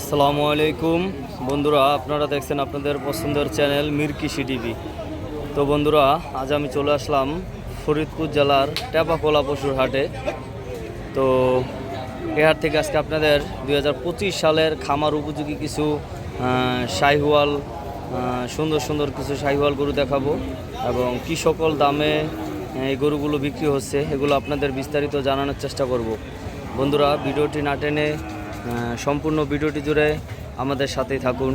আসসালামু আলাইকুম বন্ধুরা, আপনারা দেখছেন আপনাদের পছন্দের চ্যানেল মির কৃষি টিভি। তো বন্ধুরা, আজ আমি চলে আসলাম ফরিদপুর জেলার টেপাখোলা পশুর হাটে। তো এ হাট থেকে আজকে আপনাদের 2025 সালের খামার উপযোগী কিছু শাহিওয়াল, সুন্দর সুন্দর কিছু শাহিওয়াল গরু দেখাবো এবং কী সকল দামে এই গরুগুলো বিক্রি হচ্ছে এগুলো আপনাদের বিস্তারিত জানানোর চেষ্টা করব। বন্ধুরা, ভিডিওটি না টেনে সম্পূর্ণ ভিডিওটি জুড়ে আমাদের সাথেই থাকুন।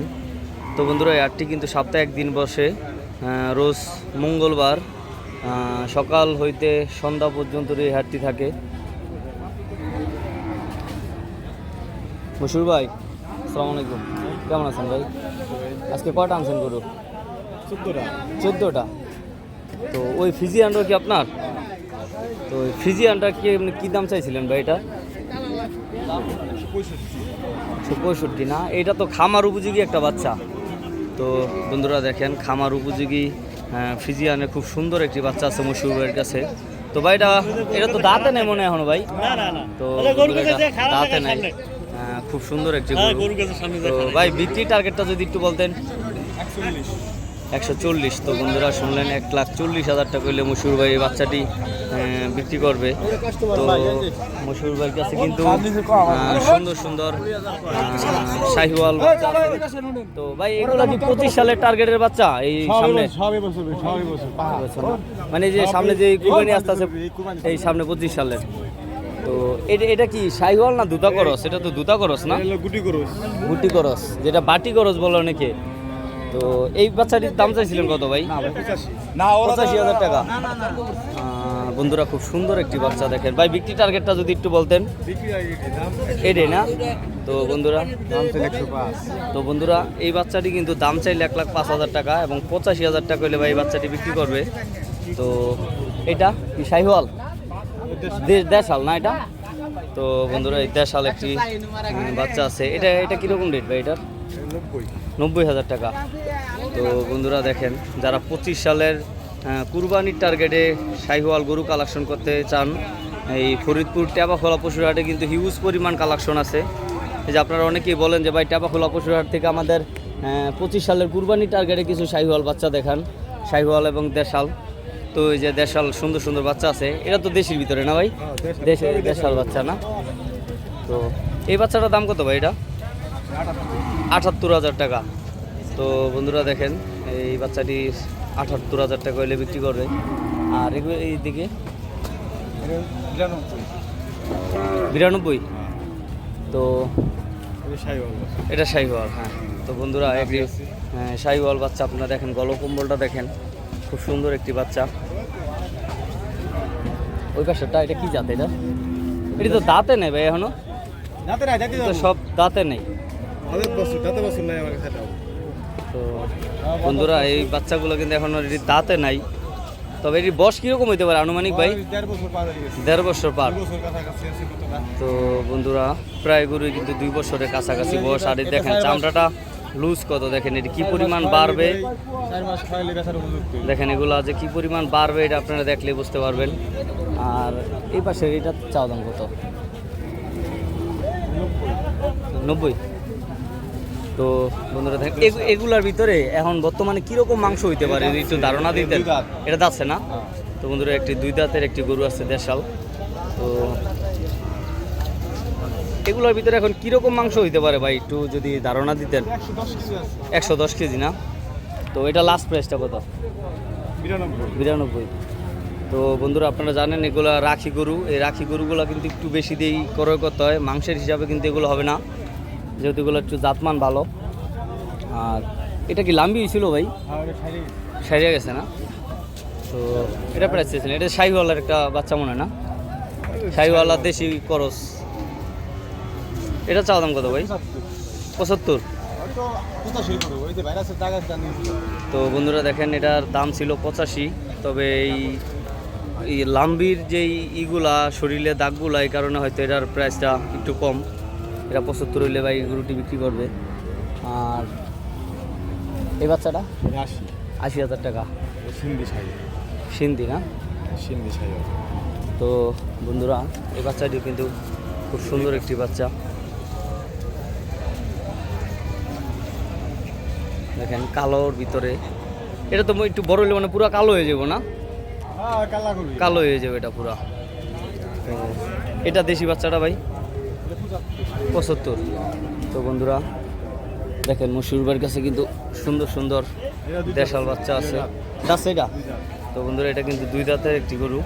তো বন্ধুরা, এই হাটটি কিন্তু সপ্তাহে একদিন বসে, রোজ মঙ্গলবার সকাল হইতে সন্ধ্যা পর্যন্ত এই হাটটি থাকে। মশুর ভাই, আসসালামু আলাইকুম, কেমন আছেন ভাই? আজকে কয়টা আনছেন গরু? 14টা। তো ওই ফিজিয়ানটা কি আপনার? তো ওই ফিজিয়ানটা কি দাম চাইছিলেন ভাই? এটা 65 না? এটা তো খামার উপযোগী একটা বাচ্চা। তো বন্ধুরা দেখেন, খামার উপযোগী ফিজিয়ানের খুব সুন্দর একটি বাচ্চা আছে মশুর ভাইয়ের কাছে। তো ভাই এটা তো দাঁতে নেই মনে হয় এখনো ভাই? তো দাঁতে নাই, খুব সুন্দর একটি গরু। তো ভাই, বিক্রি টার্গেটটা যদি একটু বলতেন। 140। তো বন্ধুরা শুনলেন, 1,40,000 টাকা করলে মশুর ভাই এই বাচ্চাটি বিক্রি করবে। তো মশুর ভাইয়ের কাছে কিন্তু সুন্দর সুন্দর শাহিওয়াল বাচ্চা। তো ভাই, এগুলো কি 25 সালের টার্গেটের বাচ্চা? এই সামনে মানে যে সামনে যে কুরবানি আসতেছে, এই সামনে 25 সালের। তো এটা কি শাহিওয়াল না দুটা করস? এটা তো দুটা করস না? গুটি করস, যেটা বাটি করস বলো অনেকে। তো এই বাচ্চাটির দাম চাইছিলেন কত ভাই? 85,000 টাকা। বন্ধুরা, খুব সুন্দর একটি বাচ্চা দেখেন ভাই। বিক্রি টার্গেটটা যদি একটু বলতেন। এটাই না? তো বন্ধুরা এই বাচ্চাটি কিন্তু দাম চাইলে 1,05,000 টাকা এবং 85,000 টাকা হলে ভাই এই বাচ্চাটি বিক্রি করবে। তো এটা কি শাহিওয়াল? দেশাল না এটা? তো বন্ধুরা, এই দেশাল একটি বাচ্চা আছে। এটা কীরকম রেট ভাই এটার? 90,000 টাকা। তো বন্ধুরা দেখেন, যারা 25 সালের কুরবানির টার্গেটে শাহিওয়াল গরু কালেকশন করতে চান, এই ফরিদপুর টেপাখোলা পশুর হাটে কিন্তু হিউজ পরিমাণ কালেকশন আছে। এই যে আপনারা অনেকেই বলেন যে ভাই, টেপাখোলা পশুর হাট থেকে আমাদের 25 সালের কুরবানির টার্গেটে কিছু শাহিওয়াল বাচ্চা দেখান, শাহিওয়াল এবং দেশাল। তো এই যে দেশাল সুন্দর সুন্দর বাচ্চা আছে। এটা তো দেশির ভিতরে না ভাই? দেশাল বাচ্চা না? তো এই বাচ্চাটার দাম কত ভাই? এটা 78,000 টাকা। তো বন্ধুরা দেখেন, এই বাচ্চাটি 78,000 টাকা হলে বিক্রি করবে। আর এগুলো এই দিকে 92। তো এটা শাহিওয়াল। হ্যাঁ। তো বন্ধুরা, শাহিওয়াল বাচ্চা আপনারা দেখেন, গলকম্বলটা দেখেন, খুব সুন্দর একটি বাচ্চা। ওই পাশেরটা এটা কি জাত? এটা তো দাঁতে নেই ভাই এখনো? তো সব দাঁতে নেই। তো বন্ধুরা, এই বাচ্চাগুলো কিন্তু এখন দাঁতে নাই। তবে এটির বয়স কীরকম হইতে পারে আনুমানিক ভাই? 1.5 বছর পার। তো বন্ধুরা, প্রায় গরু কিন্তু 2 বছরের কাছাকাছি বয়স। আর দেখেন চামড়াটা লুজ কত, দেখেন এটি কি পরিমাণ বাড়বে। দেখেন এগুলো যে কি পরিমাণ বাড়বে, এটা আপনারা দেখলে বুঝতে পারবেন। আর এই পাশে এটা চাওয়া দাম কত? 90। তো বন্ধুরা দেখেন, এগুলার ভিতরে এখন বর্তমানে কিরকম মাংস হইতে পারে একটু ধারণা দিতেন? এটা যাচ্ছে না? তো বন্ধুরা, একটি 2 দাঁতের একটি গরু আছে দেশাল। তো এগুলোর ভিতরে এখন কিরকম মাংস হইতে পারে ভাই, একটু যদি ধারণা দিতেন। 110 কেজি না? তো এটা লাস্ট প্রাইসটা কত? 92। তো বন্ধুরা, আপনারা জানেন এগুলা রাখি গরু। এই রাখি গরুগুলো কিন্তু একটু বেশি দিয়েই ক্রয় করতে হয়, মাংসের হিসাবে কিন্তু এগুলো হবে না, যেহেতু এগুলো একটু জাতমান ভালো। আর এটা কি লাম্বি ছিল ভাই? সাইডে গেছে না? তো এটা প্রাইস চেয়েছিলেন। এটা শাহিওয়ালার একটা বাচ্চা মনে হয় না? শাহিওয়ালার দেশি করস। এটা চাওয়া দাম কত ভাই? 75। তো বন্ধুরা দেখেন, এটার দাম ছিল 85। তবে এই লাম্বির যেই ইগুলা শরীরে দাগগুলা, এই কারণে হয়তো এটার প্রাইসটা একটু কম। এটা 75 হইলে ভাই গরুটি বিক্রি করবে। আর এই বাচ্চাটা 80,000 টাকা। সিন্ধি না? তো বন্ধুরা, এই বাচ্চাটিও কিন্তু খুব সুন্দর একটি বাচ্চা। দেখেন কালোর ভিতরে, এটা তো একটু বড় হলে মানে পুরো কালো হয়ে যাবো না? কালো হয়ে যাবে এটা পুরা। তো এটা দেশি বাচ্চাটা ভাই 75। তো বন্ধুরা দেখেন মশিউর ভাইয়ের কাছে কিন্তু সুন্দর সুন্দর দেশাল বাচ্চা আছে। এটা তো বন্ধুরা এটা কিন্তু 2 দাঁতের একটি গরু।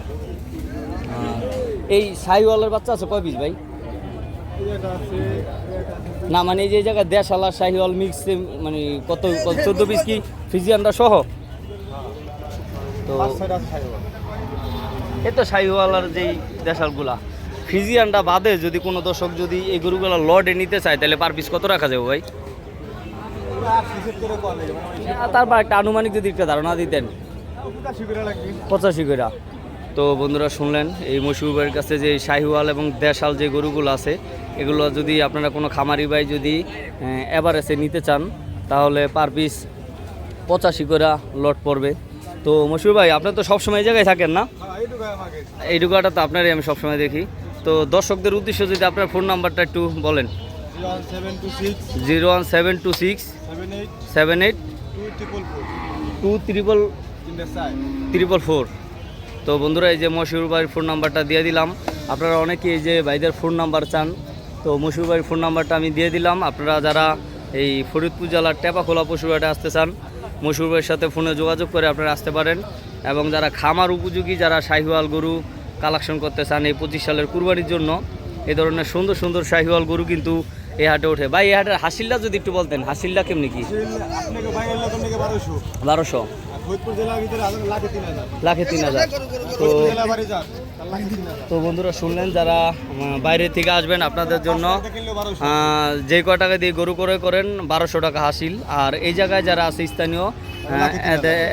এই শাহিওয়ালের বাচ্চা আছে কয় পিস ভাই? না মানে এই যে জায়গায় দেশাল আর শাহিওয়াল মিক্স, মানে কত 14 পিস কি ফিজিয়ানরা সহ? তো এই তো শাহিওয়াল আর যেই দেশালগুলা ফিজিয়ানটা বাদে যদি কোনো দর্শক যদি এই গরুগুলা লর্ডে নিতে চায় তাহলে পার পিস কত রাখা যাবে ভাই? তারপর একটা আনুমানিক যদি একটা ধারণা দিতেন। 85 করে। তো বন্ধুরা শুনলেন এই মশিউর ভাইয়ের কাছে যে শাহিওয়াল এবং দেশাল যে গরুগুলো আছে এগুলো যদি আপনারা কোনো খামারি ভাই যদি এভারেজে নিতে চান তাহলে পার পিস 85 করে লট পড়বে। তো মশিউর ভাই আপনি তো সবসময় এই জায়গায় থাকেন না? এই ডুকাটা তো আপনারই আমি সবসময় দেখি। তো দর্শকদের উদ্দেশ্যে যদি আপনার ফোন নাম্বারটা একটু বলেন। 01726 78 244। তো বন্ধুরা এই যে মশিউর ভাইয়ের ফোন নাম্বারটা দিয়ে দিলাম। আপনারা অনেকে এই যে ভাইদের ফোন নাম্বার চান, তো মশিউর ভাইয়ের ফোন নাম্বারটা আমি দিয়ে দিলাম। আপনারা যারা এই ফরিদপুর জেলার টেপাখোলা পশুহাটে আসতে চান মশিউর ভাইয়ের সাথে ফোনে যোগাযোগ করে আপনারা আসতে পারেন। এবং যারা খামার উপযোগী যারা শাহিওয়াল গরু কালেকশন করতে চান এই 25 সালের কুরবানির জন্য এই ধরনের সুন্দর সুন্দর শাহিওয়াল গরু কিন্তু এই হাটে ওঠে। ভাই এই হাটের হাসিলটা যদি একটু বলতেন, হাসিলটা কেমনি কি? 1200। লাখে 3000। তো বন্ধুরা শুনলেন যারা বাইরে থেকে আসবেন আপনাদের জন্য যে কয় টাকা দিয়ে গরু করে করেন 1200 টাকা হাসিল। আর এই জায়গায় যারা আছে স্থানীয়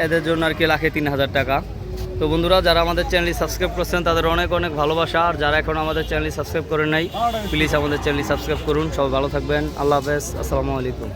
এদের জন্য আর কি লাখে 3000 টাকা। তো বন্ধুরা যারা আমাদের চ্যানেলটি সাবস্ক্রাইব করছেন তাদের অনেক অনেক ভালোবাসা। আর যারা এখন আমাদের চ্যানেলটি সাবস্ক্রাইব করেন নাই প্লিজ আমাদের চ্যানেলটি সাবস্ক্রাইব করুন। সবাই ভালো থাকবেন। আল্লাহ হাফেজ। আসসালামু আলাইকুম।